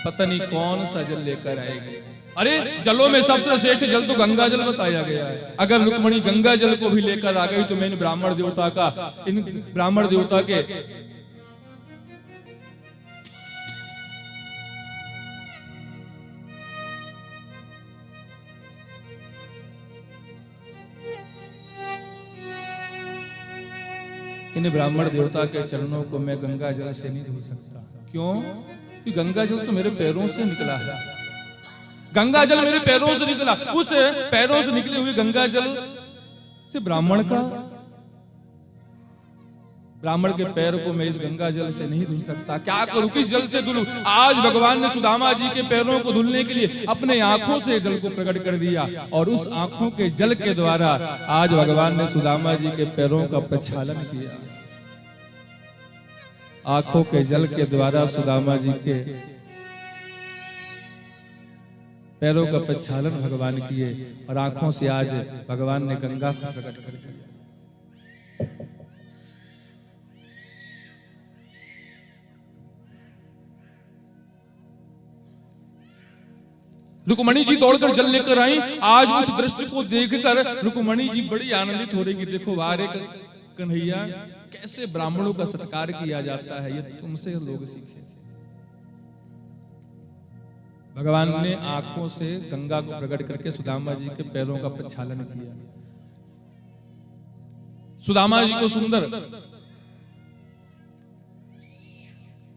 पता नहीं कौन सा जल लेकर आएगी। अरे जलों में सबसे श्रेष्ठ जल तो गंगा जल बताया गया है। अगर रुक्मणी गंगा जल को भी लेकर आ गई तो मैं इन ब्राह्मण देवता के चरणों को मैं गंगा जल से नहीं धो सकता। क्यों? कि गंगा जल तो मेरे पैरों से निकला है। गंगा जल मेरे पैरों से निकला, उस पैरों से निकले हुए गंगा जल से ब्राह्मण के पैर को मैं इस गंगा जल से नहीं धुल सकता। क्या करूं, किस जल से धुलूं? आज भगवान ने सुदामा जी के पैरों को धुलने के लिए अपने आंखों से जल को प्रकट कर दिया और उस आंखों के जल के द्वारा आज भगवान ने सुदामा जी के पैरों का प्रक्षालन किया। आंखों के जल के द्वारा सुदामा जी के पैरों का प्रक्षालन भगवान किए और आंखों से आज भगवान ने गंगा को प्रकट कर दिया। रुक्मणी जी दौड़कर जल लेकर आई। आज उस दृश्य को देखकर रुक्मणी जी बड़ी आनंदित हो रही कि देखो वारे कन्हैया, कैसे ब्राह्मणों का सत्कार किया जाता है, ये तुमसे लोग सीखे। भगवान ने आंखों से गंगा को प्रकट करके सुदामा जी के पैरों का प्रक्षालन किया। सुदामा जी को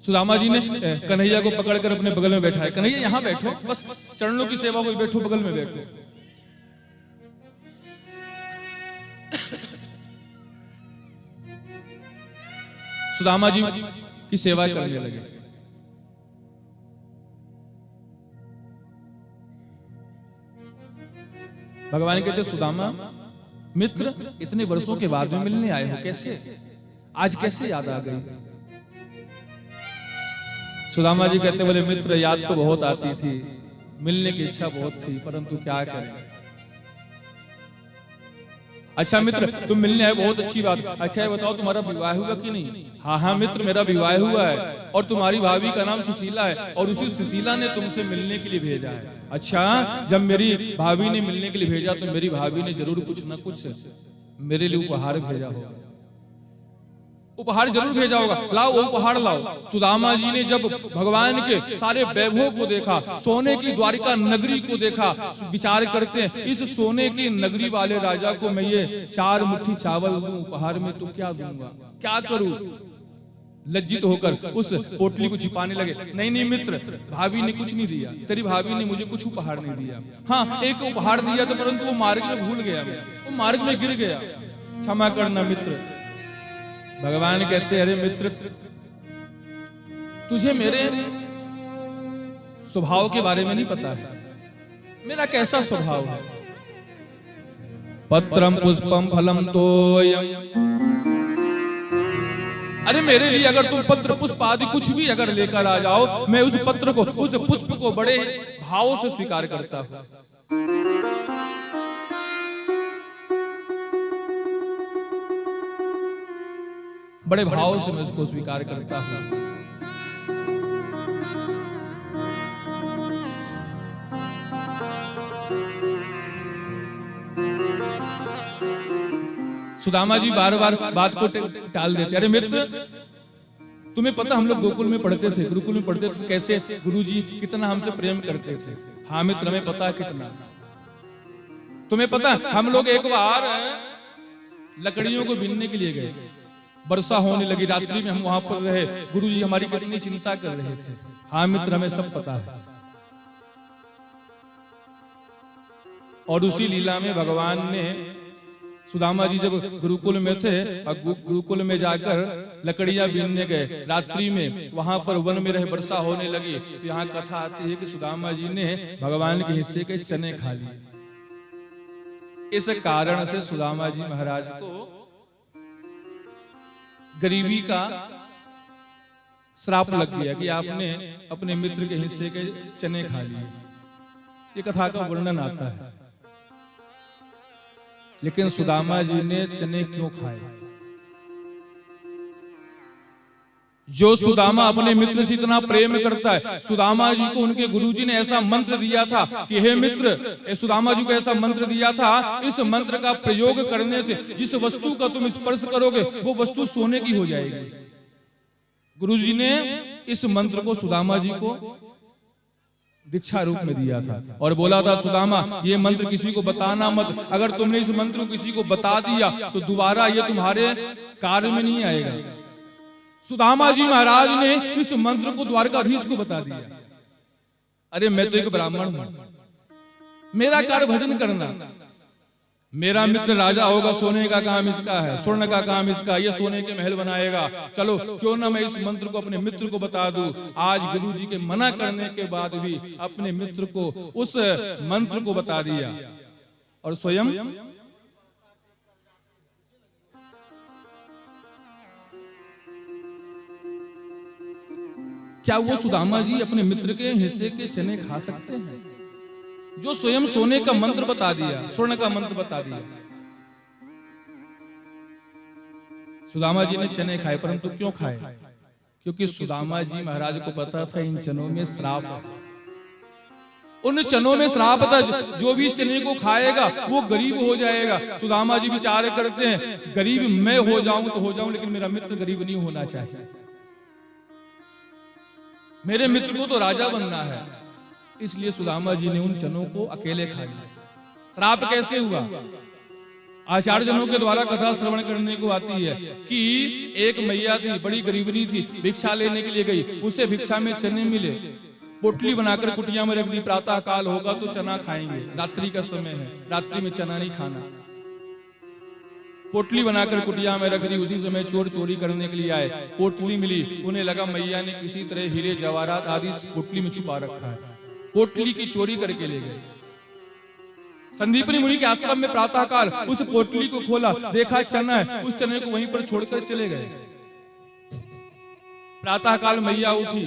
सुदामा जी ने कन्हैया को पकड़कर अपने बगल में बैठाया। कन्हैया यहां बैठो, बस चरणों की सेवा को बैठो, बगल में बैठो। सुदामा जी की सेवा करने लगे। भगवान कहते, सुदामा मित्र, इतने वर्षों के बाद में मिलने आए हो, कैसे आज कैसे याद आ गई? सुदामा जी कहते, बोले मित्र, याद तो बहुत आती थी, मिलने की इच्छा बहुत थी, परंतु क्या करें। अच्छा मित्र, तुम मिलने आए, बहुत अच्छी बात। अच्छा ये बताओ, तुम्हारा विवाह हुआ कि नहीं? हाँ मित्र, मेरा विवाह हुआ है और तुम्हारी भाभी का नाम सुशीला है और उसी सुशीला ने तुमसे मिलने के लिए भेजा है। अच्छा, जब मेरी भाभी ने मिलने के लिए भेजा तो मेरी भाभी ने जरूर कुछ न कुछ मेरे लिए उपहार भेजा होगा, उपहार जरूर भेजा होगा। लाओ वो उपहार लाओ। सुदामा जी ने जब भगवान के सारे वैभव को देखा, सोने की द्वारिका नगरी को देखा, विचार करते हैं इस सोने की नगरी वाले राजा को मैं ये 4 मुट्ठी चावल दूं उपहार में तो क्या दूंगा, क्या करूं? लज्जित होकर उस पोटली को छिपाने लगे। नहीं नहीं मित्र, भाभी ने कुछ नहीं दिया, तेरी भाभी ने मुझे कुछ उपहार नहीं दिया। हाँ, एक उपहार दिया था, परंतु वो मार्ग में भूल गया, वो मार्ग में गिर गया, क्षमा करना मित्र। भगवान कहते, अरे मित्र, तुझे मेरे स्वभाव के बारे में नहीं पता है, मेरा कैसा स्वभाव है। पत्रम पुष्पम फलम तोयम, अरे मेरे लिए अगर तुम पत्र पुष्प आदि कुछ भी अगर लेकर आ जाओ, मैं उस पत्र को, उस पुष्प को बड़े भाव से स्वीकार करता हूं। बड़े भाव से मैं उसको स्वीकार करता हूं। सुदामा जी बार बार बात को टाल देते। अरे मित्र, तुम्हें पता हम लोग गोकुल में पढ़ते थे, गुरुकुल में पढ़ते थे, कैसे गुरुजी कितना हमसे प्रेम करते थे। हाँ मित्र, हमें पता है कितना। तुम्हें पता, हम लोग एक बार लकड़ियों को बीनने के लिए गए, वर्षा होने लगी, रात्रि में हम वहां पर रहे, गुरुजी हमारी कितनी चिंता कर रहे थे। हाँ मित्र, हमें सब पता है। और उसी लीला में भगवान ने, सुदामा जी जब गुरुकुल में थे और गुरुकुल में जाकर लकड़ियां बीनने गए, रात्रि में वहां पर वन में रहे, वर्षा होने लगी, तो यहाँ कथा आती है कि सुदामा जी ने भगवान के हिस्से के चने खा लिए। इस कारण से सुदामा जी महाराज को गरीबी का श्राप लग गया कि आपने अपने मित्र के हिस्से के चने खा लिए। ये कथा का वर्णन आता है। लेकिन सुदामा जी ने चने क्यों खाए? जो सुदामा अपने मित्र से इतना प्रेम करता है, सुदामा जी को उनके गुरुजी ने ऐसा मंत्र दिया था कि हे मित्र, सुदामा जी को ऐसा मंत्र दिया था, इस मंत्र का प्रयोग करने से जिस वस्तु का तुम स्पर्श करोगे वो वस्तु सोने की हो जाएगी। गुरुजी ने इस मंत्र को सुदामा जी को दीक्षा रूप में दिया था और बोला था, सुदामा ये मंत्र किसी को बताना मत, अगर तुमने इस मंत्र को किसी को बता दिया तो दोबारा ये तुम्हारे कार्य में नहीं आएगा। सुदामा जी महाराज ने इस मंत्र को द्वारकाधीश को बता दिया। अरे मैं तो एक ब्राह्मण हूं, मेरा कार्य भजन करना, मेरा मित्र राजा होगा, सोने का काम इसका है, स्वर्ण का काम इसका, ये सोने के महल बनाएगा, चलो क्यों ना मैं इस मंत्र को अपने मित्र को बता दूं। आज गुरु जी के मना करने के बाद भी अपने मित्र को उस मंत्र को बता दिया और स्वयं क्या वो सुदामा जी अपने मित्र के हिस्से के चने खा सकते हैं, जो स्वयं सोने का मंत्र बता दिया, स्वर्ण का मंत्र बता दिया। सुदामा जी ने चने खाए, परंतु क्यों खाए? क्योंकि सुदामा जी महाराज को पता था इन चनों में श्राप है। उन चनों में श्राप था, जो भी इस चने को खाएगा वो गरीब हो जाएगा। सुदामा जी विचार करते हैं, गरीब मैं हो जाऊं तो हो जाऊं, लेकिन मेरा मित्र गरीब नहीं होना चाहिए, मेरे मित्र को तो राजा बनना है। इसलिए सुदामा जी ने उन चनों को अकेले खा लिया। श्राप कैसे हुआ? आचार्य जनों के द्वारा कथा श्रवण करने को आती है कि एक मैया थी, बड़ी गरीबनी थी, भिक्षा लेने के लिए गई, उसे भिक्षा में चने मिले, पोटली बनाकर कुटिया में रख दी, प्रातः काल होगा तो चना खाएंगे, रात्रि का समय है, रात्रि में चना नहीं खाना। पोटली बनाकर कुटिया में रख दी, उसी समय चोर चोरी करने के लिए आए, पोटली मिली, उन्हें लगा मैया ने किसी तरह हीरे जवाहरात आदि पोटली में छुपा रखा है, पोटली की चोरी करके ले गए। संदीपनी मुनि के आश्रम में प्रातः काल उस पोटली को खोला, देखा चना है, उस चने को वहीं पर छोड़कर चले गए। प्रातः काल मैया उठी,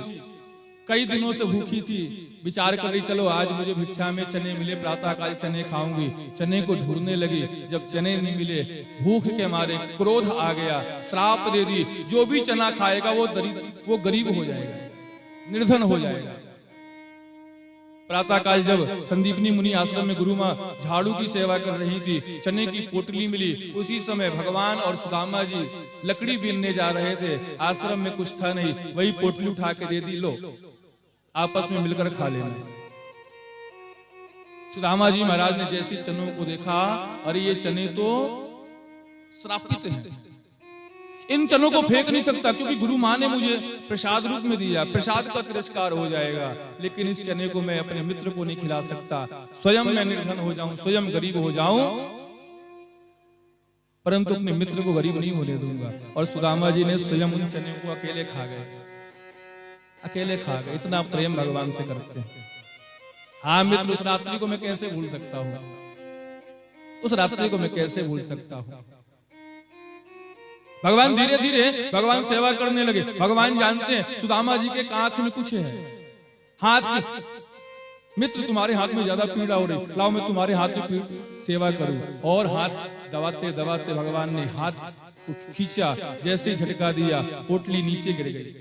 कई दिनों से भूखी थी, विचार कर रही चलो आज मुझे भिक्षा में चने मिले, प्रातः काल चने खाऊंगी। चने को ढूंढने लगी, जब चने नहीं मिले भूख के मारे क्रोध आ गया, श्राप दे दी, जो भी चना खाएगा वो गरीब हो जाएगा, निर्धन हो जाएगा। प्रातः काल जब संदीपनी मुनि आश्रम में गुरु माँ झाड़ू की सेवा कर रही थी, चने की पोटली मिली, उसी समय भगवान और सुदामा जी लकड़ी बीनने जा रहे थे, आश्रम में कुछ था नहीं, वही पोटली उठा के दे दी, लो आपस में मिलकर खा लेना। सुदामा जी महाराज ने जैसे चनों को देखा, अरे ये चने तो श्रापित हैं, इन चनों को फेंक नहीं सकता, क्योंकि गुरु माँ ने मुझे प्रसाद रूप में दिया, प्रसाद का तिरस्कार हो जाएगा। लेकिन इस चने को मैं अपने मित्र को नहीं खिला सकता, स्वयं मैं निर्धन हो जाऊं, स्वयं गरीब हो जाऊं, परंतु अपने मित्र को गरीब नहीं होने दूंगा। और सुदामा जी ने स्वयं उन चने को अकेले खा गए, अकेले खा गए। इतना प्रेम भगवान से करते हैं। हाँ मित्र, उस रात्रि को मैं कैसे भूल सकता हूँ, उस रात्रि को मैं कैसे भूल सकता हूँ। भगवान धीरे धीरे भगवान सेवा करने लगे। भगवान जानते हैं सुदामा जी के आंख में कुछ है, हाथ की, मित्र तुम्हारे हाथ में ज्यादा पीड़ा हो रही, लाओ मैं तुम्हारे हाथ में सेवा करूं। और हाथ दबाते दबाते भगवान ने हाथ को खींचा, जैसे ही झटका दिया पोटली नीचे गिर गई।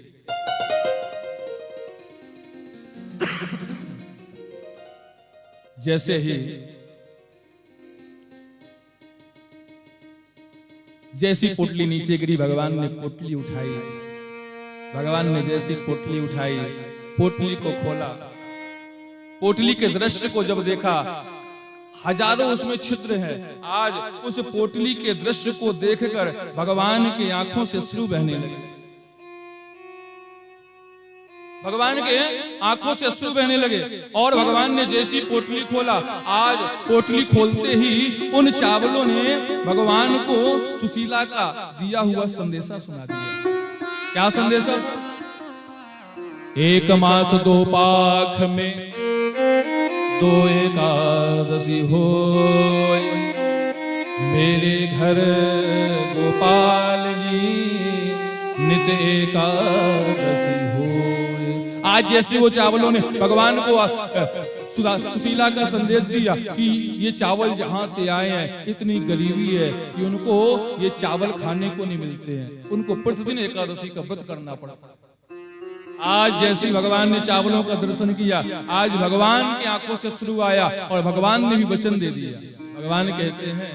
जैसी पोटली नीचे गिरी, भगवान ने पोटली उठाई। भगवान ने जैसी पोटली उठाई, पोटली को खोला, पोटली के दृश्य को जब देखा, हजारों उसमें छिद्र हैं। आज उस पोटली के दृश्य को देखकर भगवान की आंखों से अश्रु बहने लगे, भगवान के आंखों से अश्रु बहने लगे। और भगवान ने जैसी पोटली खोला, आज पोटली खोलते ही उन चावलों ने भगवान को सुशीला का दिया हुआ संदेशा सुना दिया। क्या संदेशा? 1 मास 2 पाख में 2 एकादशी होय, मेरे घर गोपाल जी नित एकादशी होय। आज जैसे वो चावलों ने भगवान को सुशीला का संदेश दिया कि ये चावल जहां से आए हैं, इतनी गरीबी है कि उनको ये चावल खाने को नहीं मिलते हैं, उनको प्रतिदिन एकादशी का व्रत करना पड़ता। आज जैसे भगवान ने चावलों का दर्शन किया, आज भगवान की आंखों से अश्रु आया और भगवान ने भी वचन दे दिया। भगवान कहते हैं,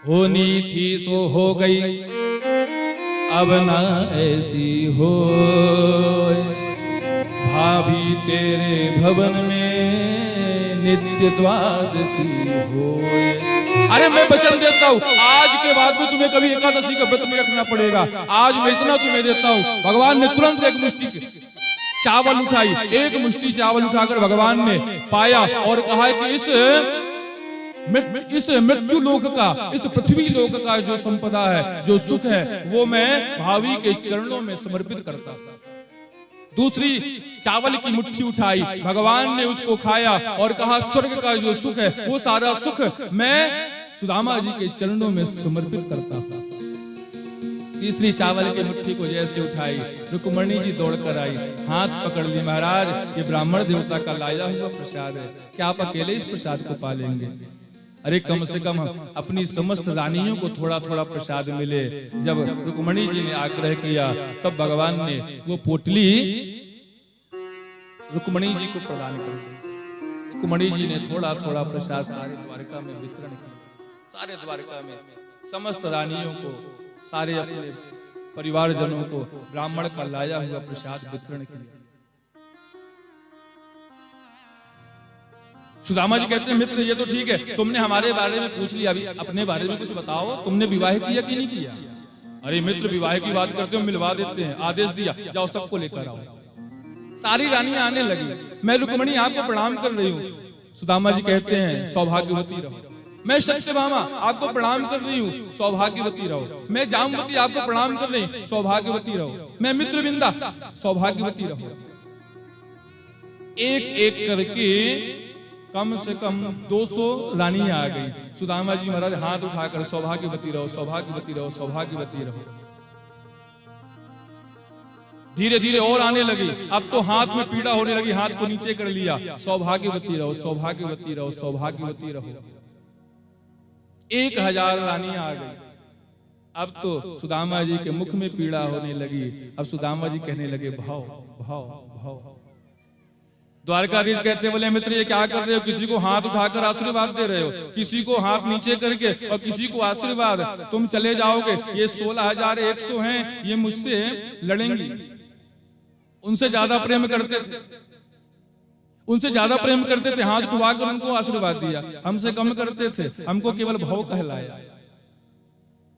होनी थी सो हो गई, अब ना ऐसी हो, भाभी तेरे भवन में नित्य द्वादशी हो। अरे मैं वचन देता हूँ, आज के बाद में तुम्हें कभी एकादशी का व्रत नहीं रखना पड़ेगा। आज मैं इतना तुम्हें देता हूँ। भगवान ने तुरंत एक मुट्ठी चावल उठाई, एक मुट्ठी चावल उठाकर भगवान ने पाया और कहा कि इस मृत्यु लोक का, इस पृथ्वी लोक का जो संपदा है, जो सुख है, वो मैं भावी के चरणों में समर्पित करता हूं। दूसरी चावल की मुट्ठी उठाई, भगवान ने उसको खाया और कहा स्वर्ग का जो सुख है, वो सारा सुख मैं सुदामा जी के चरणों में समर्पित करता हूं। तीसरी चावल की मुट्ठी को जैसे उठाई, रुक्मणी जी दौड़कर आई, हाथ पकड़ ली, महाराज ये ब्राह्मण देवता का लाया हुआ प्रसाद है, क्या आप अकेले इस प्रसाद को पालेंगे? अरे कम से कम अपनी समस्त रानियों को थोड़ा थोड़ा प्रसाद मिले। जब रुक्मणी जी ने आग्रह किया, तब भगवान ने वो पोटली रुक्मणी जी को प्रदान कर दी। रुक्मणी जी ने थोड़ा थोड़ा प्रसाद सारे द्वारका में वितरण किया। सारे द्वारका में समस्त रानियों को, सारे अपने परिवारजनों को ब्राह्मण का लाया हुआ प्रसाद वितरण किया। सुदामा जी कहते हैं, मित्र ये तो ठीक है, तुमने हमारे बारे में पूछ लिया, अभी अपने बारे में कुछ बताओ, तुमने विवाह किया कि नहीं किया? अरे मित्र विवाह की बात करते हो, मिलवा देते हैं। आदेश दिया, जाओ सबको लेकर आओ। सारी रानियां आने लगी। मैं रुक्मणी आपको प्रणाम कर रही हूँ। सुदामा जी कहते हैं, सौभाग्यवती रहो। मैं सत्यभामा आपको प्रणाम कर रही हूँ, सौभाग्यवती रहो। मैं जामवती आपको प्रणाम कर रही हूँ, सौभाग्यवती रहो। मैं मित्रविंदा, सौभाग्यवती रहो। एक एक करके कम से कम 200 रानियां आ गई। सुदामा जी महाराज हाथ उठाकर सौभाग्यवती रहो, सौभाग्यवती रहो, सौभाग्यवती रहो। धीरे धीरे और आने लगी। अब तो हाथ में पीड़ा होने लगी, हाथ को नीचे कर लिया, सौभाग्यवती रहो, सौभाग्यवती रहो, सौभाग्यवती रहो। 1000 रानियां आ गई। अब तो सुदामा जी के मुख में पीड़ा होने लगी। अब सुदामा जी कहने लगे, भाव भाव भाव। द्वारकाधीश कहते बोले, मित्र ये क्या कर रहे हो? किसी को हाथ उठाकर आशीर्वाद दे रहे हो, किसी को हाथ नीचे करके और किसी को आशीर्वाद। तुम चले जाओगे, ये 16100 हैं, ये मुझसे लड़ेंगी। उनसे ज्यादा प्रेम करते थे, उनसे ज्यादा प्रेम करते थे, हाथ उठाकर उनको आशीर्वाद दिया। हमसे कम करते थे, हमको केवल भाव कहलाया।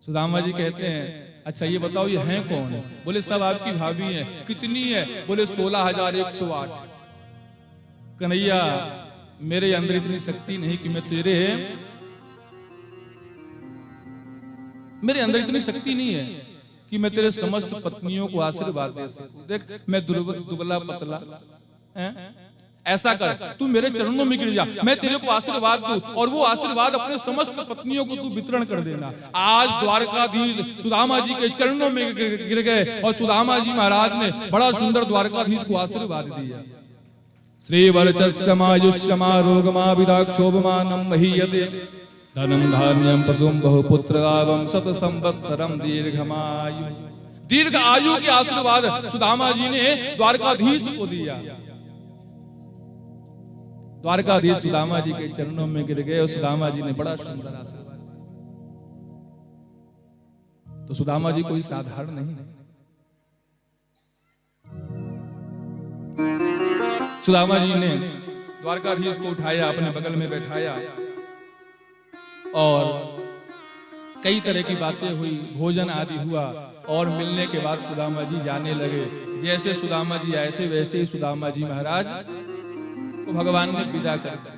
सुदामा जी कहते हैं, अच्छा ये बताओ ये हैं कौन? बोले सब आपकी भाभी हैं। कितनी है? बोले 16,108। कन्हैया मेरे अंदर इतनी शक्ति नहीं कि मेरे अंदर इतनी शक्ति नहीं है कि मैं तेरे समस्त पत्नियों को आशीर्वाद दे सकूं। देख मैं दुबला पतला हैं? ऐसा कर तू मेरे चरणों में गिर जा, मैं तेरे को आशीर्वाद दूं और वो आशीर्वाद अपने समस्त पत्नियों को तू वितरण कर देना। आज द्वारकाधीश सुदामा जी के चरणों में गिर गए और सुदामा जी महाराज ने बड़ा सुंदर द्वारकाधीश को आशीर्वाद दिया। श्री वर्चस्समायुष्यमारोगमाविदाक्षोभमानं महीयते धनं धान्यं पशुं बहुपुत्रलाभं शत संवत्सरं दीर्घमायु। दीर्घ आयु के आशीर्वाद सुदामा जी ने द्वारकाधीश को दिया। द्वारकाधीश सुदामा जी के चरणों में गिर गए और सुदामा जी ने बड़ा सुंदर आशीर्वाद। तो सुदामा जी कोई साधारण नहीं है। सुदामा जी ने द्वारकाधीश को उठाया, अपने बगल में बैठाया और कई तरह की बातें हुई, भोजन आदि हुआ और मिलने के बाद सुदामा जी जाने लगे। जैसे सुदामा जी आए थे वैसे ही सुदामा जी महाराज को भगवान ने विदा कर दिया।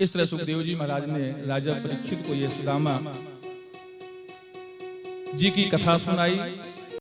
इस तरह सुखदेव जी महाराज ने राजा परीक्षित को यह सुदामा जी की कथा सुनाई।